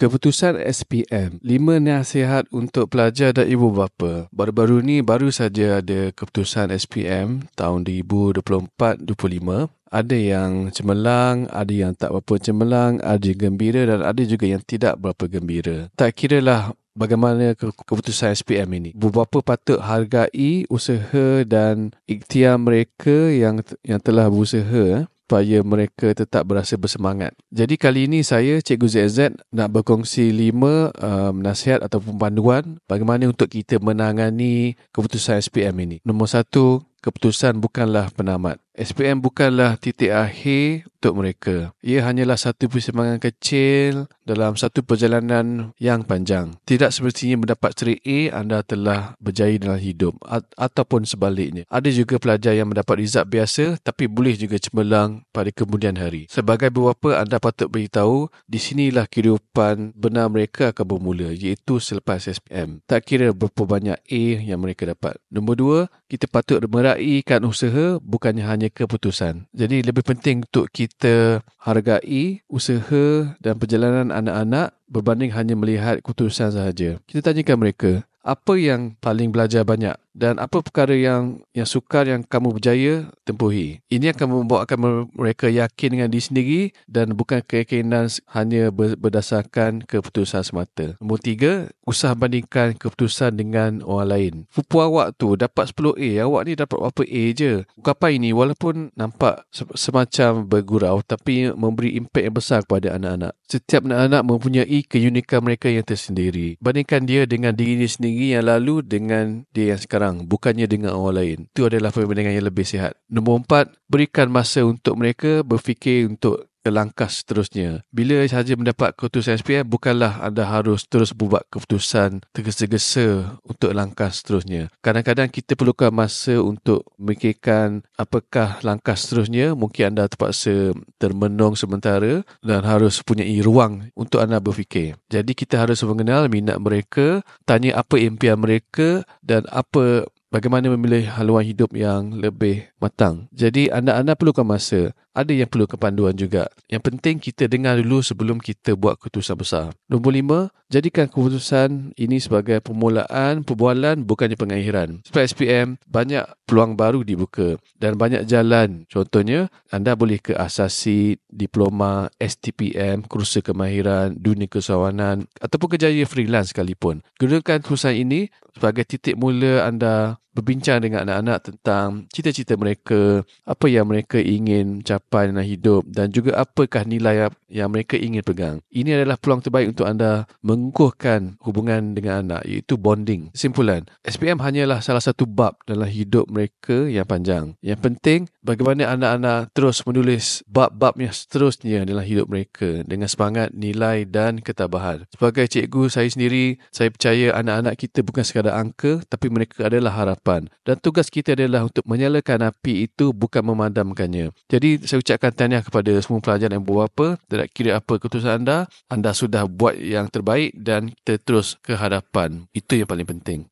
Keputusan SPM, 5 nasihat untuk pelajar dan ibu bapa. Baru-baru ni baru saja ada keputusan SPM tahun 2024-25. Ada yang cemerlang, ada yang tak berapa cemerlang, ada yang gembira dan ada juga yang tidak berapa gembira. Tak kiralah bagaimana keputusan SPM ini. Beberapa patut hargai usaha dan ikhtiar mereka yang telah berusaha supaya mereka tetap berasa bersemangat. Jadi kali ini saya, Cikgu ZZ, nak berkongsi 5 nasihat ataupun panduan bagaimana untuk kita menangani keputusan SPM ini. Nombor 1, keputusan bukanlah penamat. SPM bukanlah titik akhir untuk mereka. Ia hanyalah satu persimpangan kecil dalam satu perjalanan yang panjang. Tidak semestinya mendapat straight A anda telah berjaya dalam hidup ataupun sebaliknya. Ada juga pelajar yang mendapat result biasa tapi boleh juga cemerlang pada kemudian hari. Sebagai beberapa, anda patut beritahu di sinilah kehidupan benar mereka akan bermula, iaitu selepas SPM. Tak kira berapa banyak A yang mereka dapat. Nombor 2, kita patut meraihkan usaha bukannya hanya keputusan. Jadi lebih penting untuk kita hargai usaha dan perjalanan anak-anak berbanding hanya melihat keputusan sahaja. Kita tanyakan mereka, apa yang paling belajar banyak dan apa perkara yang sukar yang kamu berjaya tempuhi. Ini akan membuatkan mereka yakin dengan diri sendiri dan bukan keyakinan hanya berdasarkan keputusan semata. Nombor 3, usah bandingkan keputusan dengan orang lain. Pupu awak tu dapat 10 A, awak ni dapat berapa A je. Ungkapan ini walaupun nampak semacam bergurau tapi memberi impak yang besar kepada anak-anak. Setiap anak-anak mempunyai keunikan mereka yang tersendiri. Bandingkan dia dengan diri sendiri yang lalu dengan dia yang sekarang, bukannya dengan orang lain. Itu adalah perbandingan yang lebih sihat. Nombor 4, berikan masa untuk mereka berfikir untuk ke langkah seterusnya. Bila sahaja mendapat keputusan SPM, bukanlah anda harus terus buat keputusan tergesa-gesa untuk langkah seterusnya. Kadang-kadang kita perlukan masa untuk memikirkan apakah langkah seterusnya. Mungkin anda terpaksa termenung sementara dan harus punyai ruang untuk anda berfikir. Jadi kita harus mengenal minat mereka, tanya apa impian mereka dan bagaimana memilih haluan hidup yang lebih matang. Jadi anak-anak perlukan masa. Ada yang perlu kepanduan juga. Yang penting kita dengar dulu sebelum kita buat keputusan besar. Nombor 5, jadikan keputusan ini sebagai permulaan perbualan bukannya pengakhiran. Sebab SPM, banyak peluang baru dibuka dan banyak jalan. Contohnya, anda boleh ke asasi, diploma, STPM, kursus kemahiran, dunia kesawanan ataupun kerjaya freelance sekalipun. Gunakan keputusan ini sebagai titik mula anda berbincang dengan anak-anak tentang cita-cita mereka, apa yang mereka ingin capai dalam hidup dan juga apakah nilai yang mereka ingin pegang. Ini adalah peluang terbaik untuk anda mengukuhkan hubungan dengan anak, iaitu bonding. Kesimpulan, SPM hanyalah salah satu bab dalam hidup mereka yang panjang. Yang penting, bagaimana anak-anak terus menulis bab-bab yang seterusnya dalam hidup mereka dengan semangat, nilai dan ketabahan. Sebagai cikgu saya sendiri, saya percaya anak-anak kita bukan sekadar angka, tapi mereka adalah harapan. Dan tugas kita adalah untuk menyalakan api itu, bukan memadamkannya. Jadi saya ucapkan tahniah kepada semua pelajar dan ibu bapa. Tidak kira apa keputusan anda sudah buat yang terbaik dan kita terus ke hadapan. Itu yang paling penting.